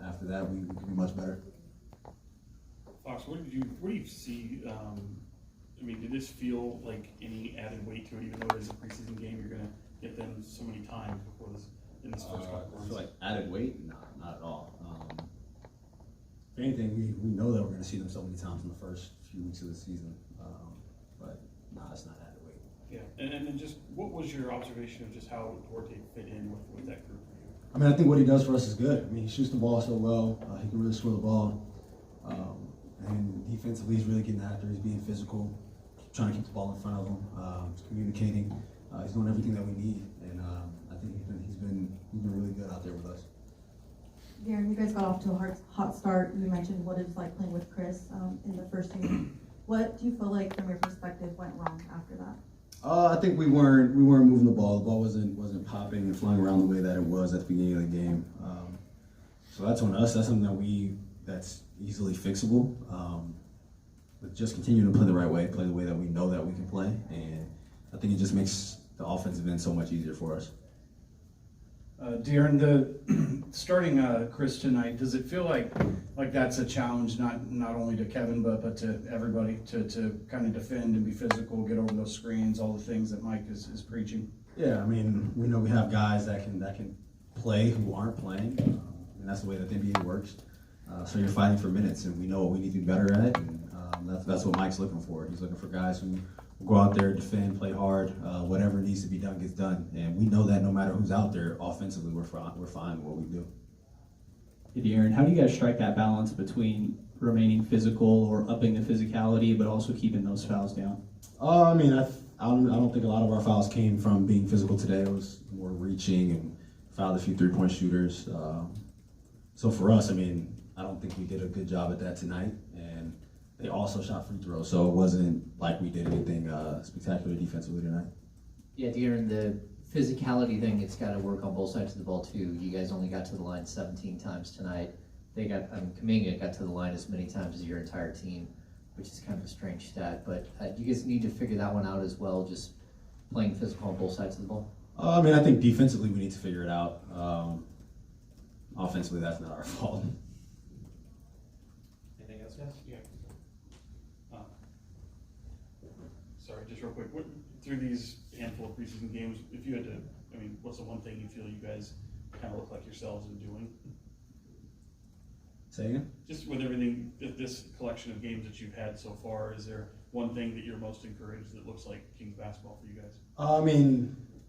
After that, we could be much better. Fox, what do you see? Did this feel like any added weight to it, even though it is a preseason game? You're going to get them so many times before this in this first couple I rounds. feel like added weight? No, not at all. If anything, we know that we're going to see them so many times in the first few weeks of the season. But no, it's not added weight. Yeah, and then just what was your observation of just how Huerter fit in with that group for you? I mean, I think what he does for us is good. I mean, he shoots the ball so well. He can really score the ball. And defensively, he's really getting after. He's being physical, trying to keep the ball in front of him. He's communicating. He's doing everything that we need. And I think he's been really good out there with us. DeAaron, you guys got off to a hot start. You mentioned what it was like playing with Chris in the first game. What do you feel like, from your perspective, went wrong after that? I think we weren't moving the ball. The ball wasn't popping and flying around the way that it was at the beginning of the game. So that's on us. That's something that's easily fixable. But just continuing to play the right way, play the way that we know that we can play, and I think it just makes the offensive end so much easier for us. DeAaron, the starting Chris tonight, does it feel like that's a challenge, not only to Kevin but to everybody to kind of defend and be physical, get over those screens, all the things that Mike is preaching? Yeah, I mean, we know we have guys that can play who aren't playing, and that's the way that the NBA works. So you're fighting for minutes, and we know what we need to be better at, and that's what Mike's looking for. He's looking for guys who go out there, defend, play hard, whatever needs to be done gets done. And we know that no matter who's out there, offensively, we're fine with what we do. Hey, DeAaron, how do you guys strike that balance between remaining physical or upping the physicality, but also keeping those fouls down? I don't think a lot of our fouls came from being physical today. It was more reaching and fouled a few three-point shooters. So for us, I don't think we did a good job at that tonight. And they also shot free throws, so it wasn't like we did anything spectacular defensively tonight. Yeah, DeAaron, the physicality thing, it's got to work on both sides of the ball too. You guys only got to the line 17 times tonight. Kuminga got to the line as many times as your entire team, which is kind of a strange stat. But you guys need to figure that one out as well, just playing physical on both sides of the ball. I think defensively we need to figure it out. Offensively, that's not our fault. Anything else, guys? Yeah. Sorry, just real quick. Through these handful of preseason games, if you had to, what's the one thing you feel you guys kind of look like yourselves in doing? Say again? Just with everything, this collection of games that you've had so far, is there one thing that you're most encouraged that looks like Kings basketball for you guys?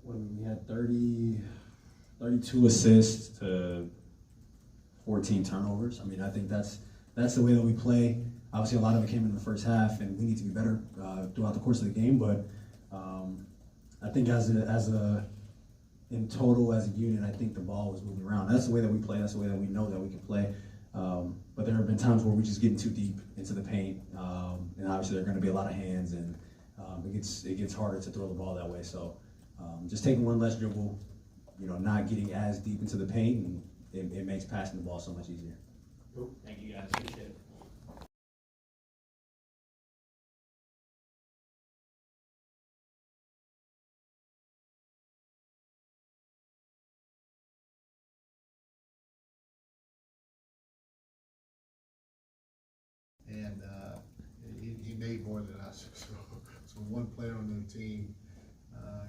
We had 32 assists to 14 turnovers. I think that's the way that we play. Obviously, a lot of it came in the first half, and we need to be better throughout the course of the game. But I think in total, as a unit, I think the ball was moving around. That's the way that we play. That's the way that we know that we can play. But there have been times where we're just getting too deep into the paint, and obviously there are going to be a lot of hands, and it gets harder to throw the ball that way. So just taking one less dribble, not getting as deep into the paint, and it makes passing the ball so much easier. Cool. Thank you guys. Appreciate it. And he made more than us. So one player on the team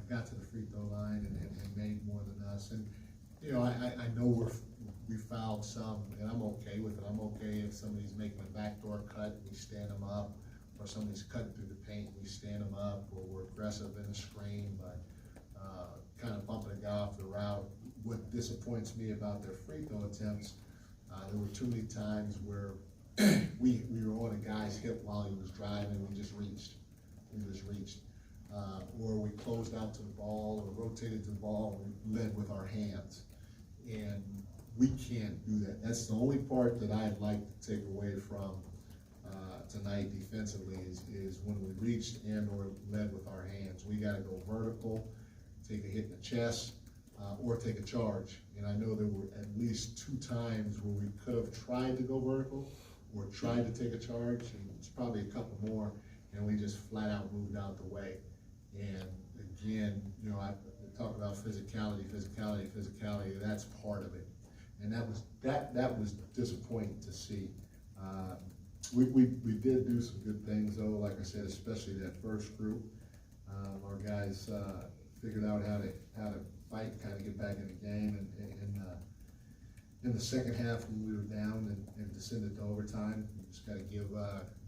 got to the free throw line and made more than us. And I know we fouled some, and I'm okay with it. I'm okay if somebody's making a backdoor cut, we stand them up, or somebody's cutting through the paint, we stand them up, or we're aggressive in the screen, but kind of bumping a guy off the route. What disappoints me about their free throw attempts, there were too many times where we were on a guy's hip while he was driving. We just reached, or we closed out to the ball or rotated to the ball and we led with our hands. And we can't do that. That's the only part that I'd like to take away from tonight defensively is when we reached and or led with our hands. We got to go vertical, take a hit in the chest, or take a charge. And I know there were at least 2 times where we could have tried to go vertical or tried to take a charge, and it's probably a couple more, and we just flat out moved out the way. And again, I talk about physicality, that's part of it. And that was disappointing to see. We did do some good things though, like I said, especially that first group. Our guys figured out how to fight, kind of get back in the game, and in the second half when we were down and descended to overtime, we just got to give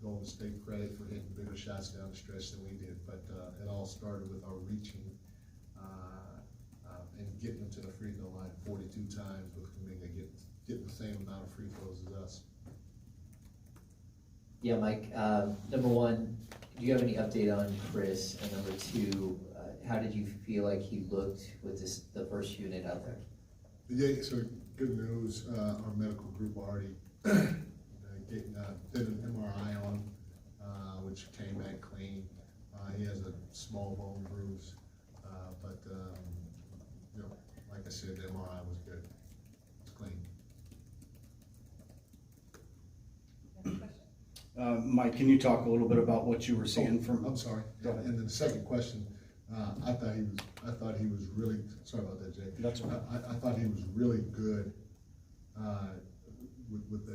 Golden State credit for hitting bigger shots down the stretch than we did. But it all started with our reaching and getting them to the free throw line 42 times, with Kuminga getting the same amount of free throws as us. Yeah, Mike, number one, do you have any update on Chris? And number two, how did you feel like he looked with the first unit out there? Yeah, so good news, our medical group already did an MRI on him, which came back clean. He has a small bone bruise, but you know, like I said, the MRI was good. It's clean. Mike, can you talk a little bit about what you were seeing from? I'm sorry. Go ahead. And then the second question, I thought he was really, sorry about that, Jay. That's all right. I thought he was really good with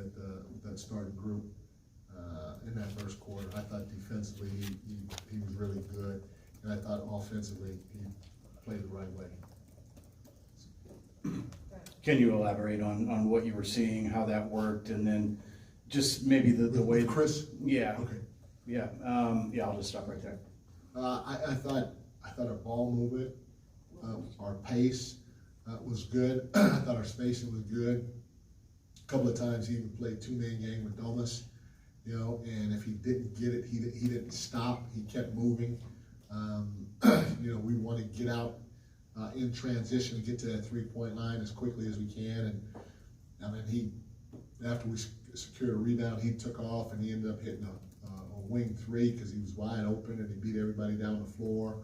that starting group in that first quarter. I thought defensively he was really good, and I thought offensively he played the right way. Can you elaborate on what you were seeing, how that worked, and then just maybe the way Chris? Yeah. Okay. Yeah. Yeah. I'll just stop right there. I thought our ball movement, our pace was good. I thought our spacing was good. A couple of times he even played two-man game with Domas, you know, and if he didn't get it, he didn't stop. He kept moving. You know, we want to get out in transition and get to that three-point line as quickly as we can. And I mean, after we secured a rebound, he took off and he ended up hitting a wing three because he was wide open and he beat everybody down the floor.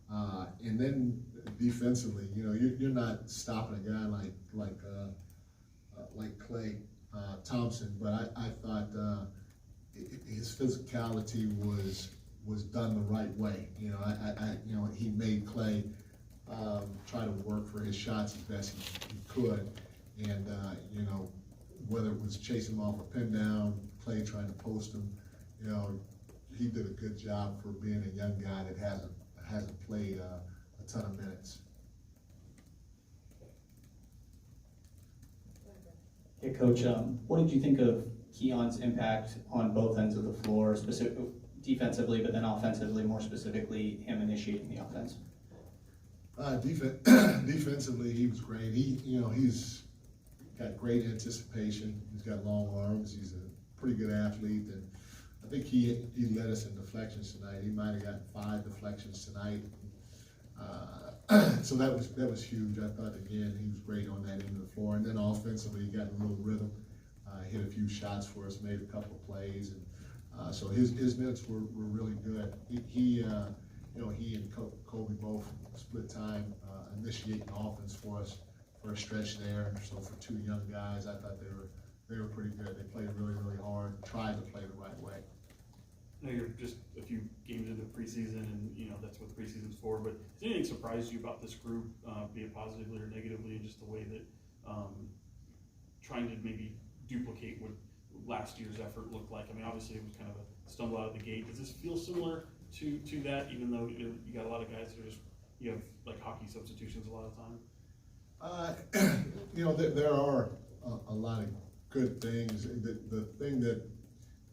And then defensively, you know, you're not stopping a guy like Klay Thompson, but I thought his physicality was done the right way. You know, he made Klay try to work for his shots as best he could, and you know, whether it was chasing him off a pin down, Klay trying to post him, you know, he did a good job for being a young guy that hasn't played a ton of minutes. Hey, Coach, what did you think of Keon's impact on both ends of the floor, defensively, but then offensively, more specifically, him initiating the offense? Defensively, he was great. He's got great anticipation. He's got long arms. He's a pretty good athlete, and I think he led us in deflections tonight. He might have gotten 5 deflections tonight. So that was huge. I thought again he was great on that end of the floor, and then offensively he got a little rhythm, hit a few shots for us, made a couple of plays, and so his minutes were really good. He and Colby both split time initiating offense for us for a stretch there. So for 2 young guys, I thought they were pretty good. They played really, really hard, tried to play the right way. I know you're just a few games into preseason, and you know that's what preseason's for. But has anything surprised you about this group, be it positively or negatively, just the way that trying to maybe duplicate what last year's effort looked like? I mean, obviously it was kind of a stumble out of the gate. Does this feel similar to that, even though you got a lot of guys that are just, you have like hockey substitutions a lot of time? You know, there are a lot of good things. The thing that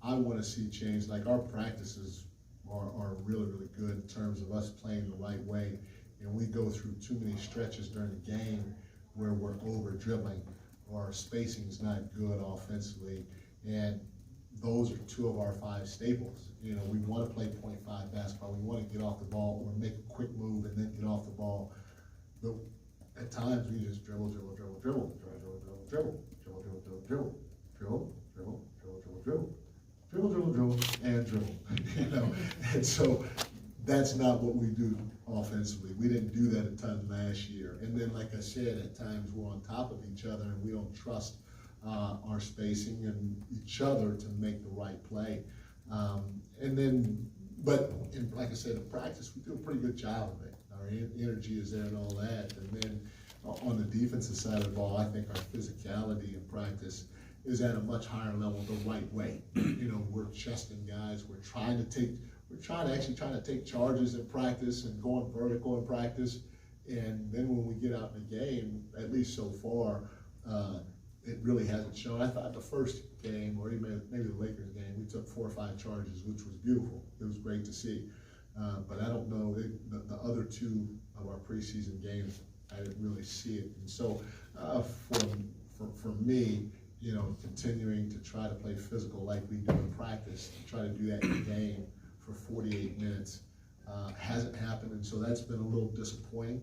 I want to see change, like our practices are really, really good in terms of us playing the right way. And we go through too many stretches during the game where we're over dribbling or our spacing is not good offensively. And those are 2 of our 5 staples. You know, we want to play .5 basketball. We want to get off the ball or make a quick move and then get off the ball. But at times we just dribble, and dribble. You know, and so that's not what we do offensively. We didn't do that a ton last year. And then, like I said, at times we're on top of each other and we don't trust our spacing and each other to make the right play. Like I said, in practice we do a pretty good job of it. Our energy is there and all that. And then on the defensive side of the ball, I think our physicality in practice is at a much higher level the right way. You know, we're chesting guys, we're trying to take charges in practice and going vertical in practice. And then when we get out in the game, at least so far, it really hasn't shown. I thought the first game, or even maybe the Lakers game, we took 4 or 5 charges, which was beautiful. It was great to see. But I don't know, the other 2 of our preseason games, I didn't really see it. And so for me, you know, continuing to try to play physical like we do in practice, to try to do that in the game for 48 minutes, hasn't happened. And so that's been a little disappointing.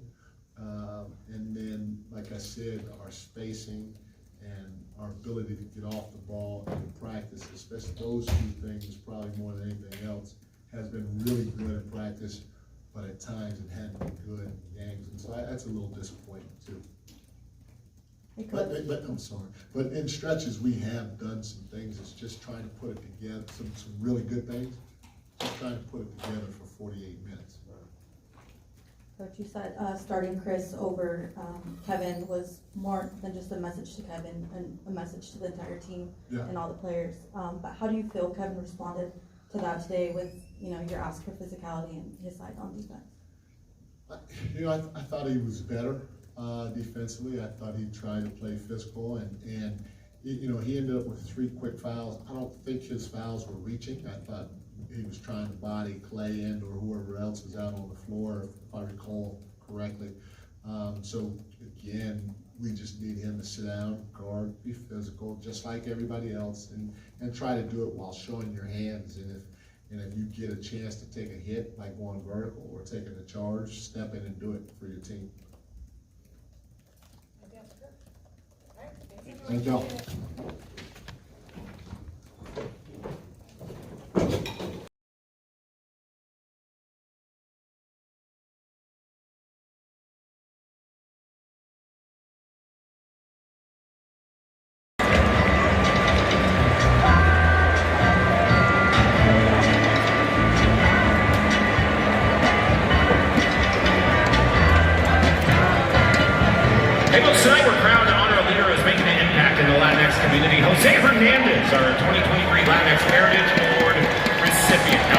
And then, like I said, our spacing and our ability to get off the ball in practice, especially those 2 things, probably more than anything else, has been really good in practice, but at times it hadn't been good in games. And so that's a little disappointing too. But I'm sorry. But in stretches, we have done some things. It's just trying to put it together, some really good things, just trying to put it together for 48 minutes. Coach, you said starting Chris over Kevin was more than just a message to Kevin and a message to the entire team and all the players. But how do you feel Kevin responded to that today with, you know, your ask for physicality and his side on defense? You know, I thought he was better defensively. I thought he tried to play physical, and you know, he ended up with 3 quick fouls. I don't think his fouls were reaching. I thought he was trying to body Clay and or whoever else was out on the floor, if I recall correctly. So again, we just need him to sit down, guard, be physical, just like everybody else, and try to do it while showing your hands. And if you get a chance to take a hit, like going vertical or taking a charge, step in and do it for your team. Thank y'all. Tonight we're proud to honor a leader who is making an impact in the Latinx community. Jose Hernandez, our 2023 Latinx Heritage Award recipient.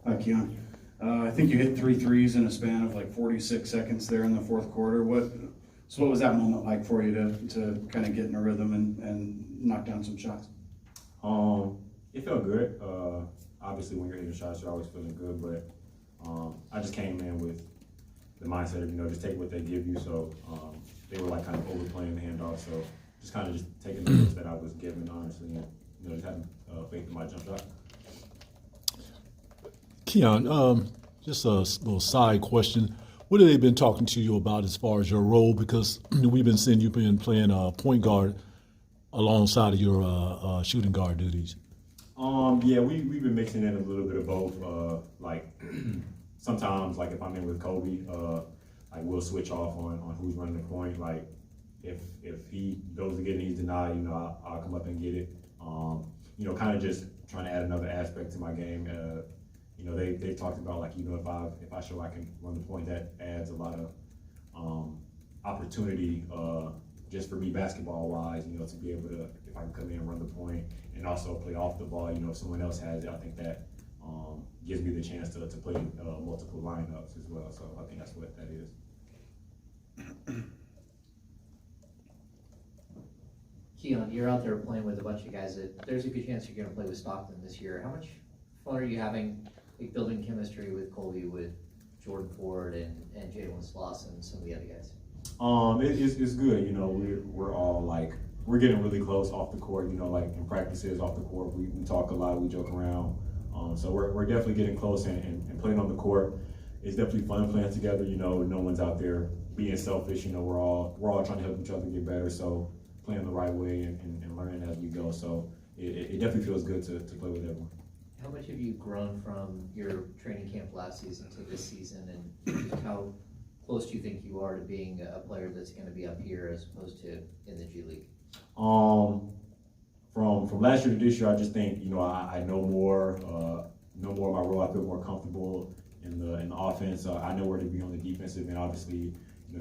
Hi, Keon. I think you hit 3 threes in a span of like 46 seconds there in the 4th quarter. What was that moment like for you to kind of get in a rhythm and knock down some shots? It felt good. Obviously, when you're hitting shots, you're always feeling good. But I just came in with the mindset of, you know, just take what they give you. So they were like kind of overplaying the handoff. So just kind of just taking the hits that I was given, honestly, and, you know, just having faith in my jump shot. Keon, just a little side question. What have they been talking to you about as far as your role? Because we've been seeing you've been playing point guard alongside of your shooting guard duties. Yeah, we've been mixing in a little bit of both. Like sometimes, like if I'm in with Colby, like we'll switch off on who's running the point. Like if he goes to get it and he's denied, you know, I'll come up and get it. You know, kind of just trying to add another aspect to my game. You know, they talked about, like, you know, if I show I can run the point, that adds a lot of opportunity just for me basketball wise, you know, to be able to, if I can come in and run the point and also play off the ball, you know, if someone else has it, I think that gives me the chance to play multiple lineups as well. So I think that's what that is. Keon, you're out there playing with a bunch of guys that there's a good chance you're going to play with Stockton this year. How much fun are you having, like, building chemistry with Colby, with Jordan Ford and Jalen Sloss and some of the other guys? It's good. You know, we're all like, we're getting really close off the court. You know, like in practices off the court, we talk a lot, we joke around. So we're definitely getting close and playing on the court. It's definitely fun playing together. You know, no one's out there being selfish. You know, we're all trying to help each other get better. So playing the right way and learning as we go. So it definitely feels good to play with everyone. How much have you grown from your training camp last season to this season, and how close do you think you are to being a player that's going to be up here as opposed to in the G League? From last year to this year, I just think, I know more of my role. I feel more comfortable in the offense. I know where to be on the defensive, and obviously,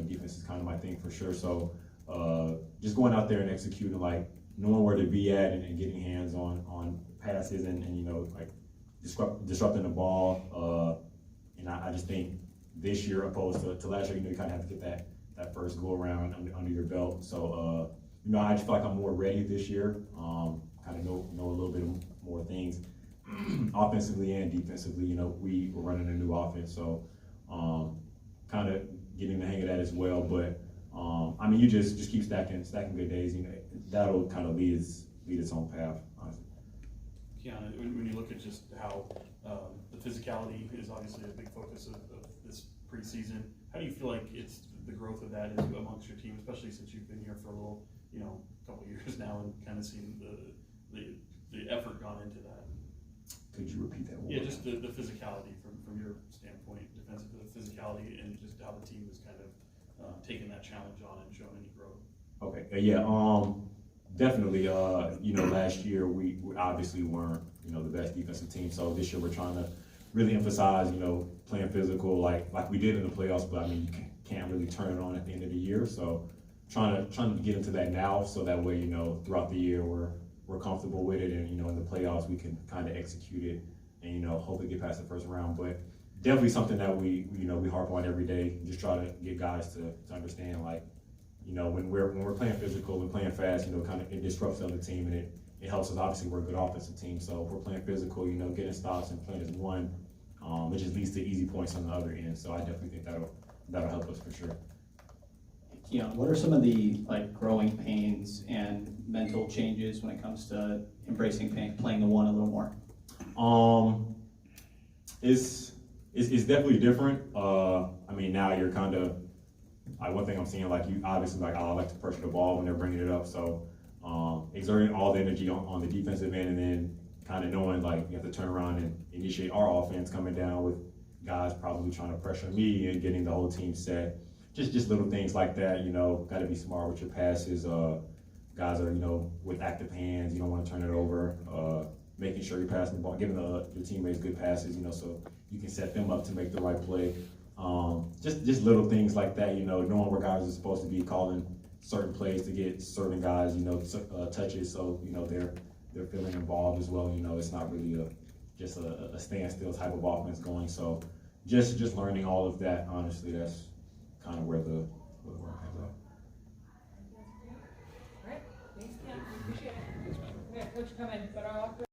defense is kind of my thing for sure. So just going out there and executing, like knowing where to be at and getting hands on passes and like disrupting the ball. And I just think this year opposed to last year, you kind of have to get that first go around under your belt. So I just feel like I'm more ready this year. Kind of know a little bit more things offensively and defensively. We were running a new offense, so kind of getting the hang of that as well. But you just keep stacking good days. That'll kind of lead its own path, honestly. Keon, when you look at just how the physicality is obviously a big focus of this preseason, how do you feel like it's the growth of that is amongst your team, especially since you've been here for a little, couple years now and kind of seen the effort gone into that? Could you repeat that one? Yeah, just the physicality from your standpoint, defensive physicality, and just how the team has kind of taken that challenge on and shown any growth. Okay, definitely. Last year we obviously weren't, the best defensive team. So this year we're trying to really emphasize, playing physical like we did in the playoffs. But you can't really turn it on at the end of the year. So trying to get into that now, so that way, throughout the year we're comfortable with it, and in the playoffs we can kind of execute it and hopefully get past the first round. But definitely something that we harp on every day. Just try to get guys to understand, like, when we're playing physical and playing fast, kind of it disrupts the other team, and it helps us. Obviously, we're a good offensive team, so if we're playing physical, getting stops and playing as one, it just leads to easy points on the other end. So I definitely think that'll help us for sure. Keon, what are some of the growing pains and mental changes when it comes to embracing pain, playing the one a little more? It's definitely different. Now you're kind of one thing I'm seeing, you obviously I like to pressure the ball when they're bringing it up, so exerting all the energy on the defensive end, and then kind of knowing you have to turn around and initiate our offense coming down with guys probably trying to pressure me and getting the whole team set. Just little things like that, got to be smart with your passes. Guys are, with active hands, you don't want to turn it over. Making sure you're passing the ball, giving your teammates good passes, so you can set them up to make the right play. Just little things like that, knowing where guys are supposed to be, calling certain plays to get certain guys, touches, so they're feeling involved as well. It's not really just a standstill type of offense going. So just learning all of that. Honestly, that's kind of where the work comes out. All right, thanks, Ken. We appreciate it. We have Coach come in, but